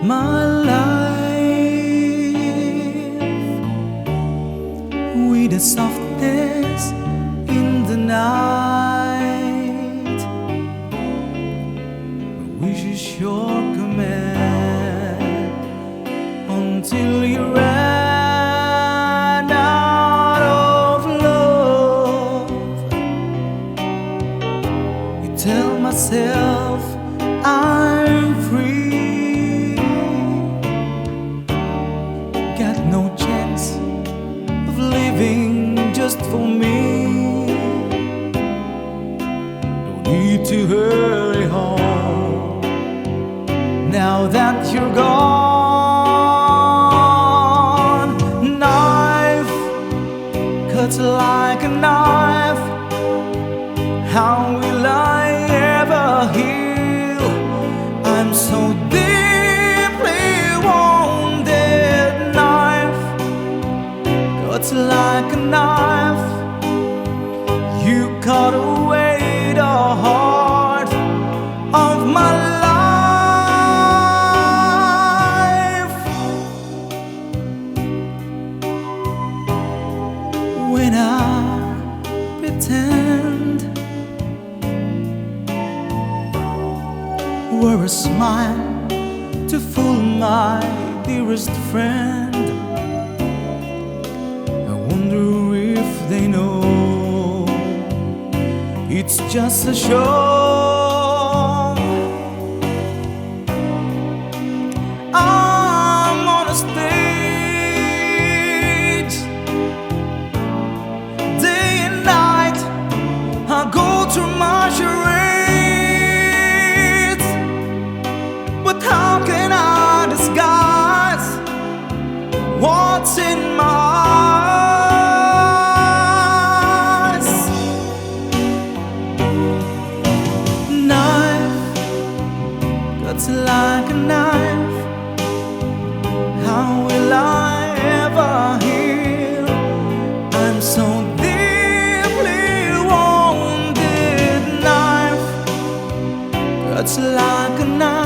my life with the softness in the night, which is your command until you ran out of love. You tell myself I'm free, got no chance of living just for me. No need to hurry home now that you're gone. Knife cuts like a knife. How will I ever heal? I'm so deeply wounded. Knife cuts like a knife. You cut away the heart of my life. When I pretend we're a smile to fool my dearest friend, I wonder if they know it's just a show. I'm on a stage, day and night I go through my charades. But how can I disguise what's in my eyes? Knife cuts like a knife. How will I ever heal? I'm so deeply wounded. Knife cuts like a knife.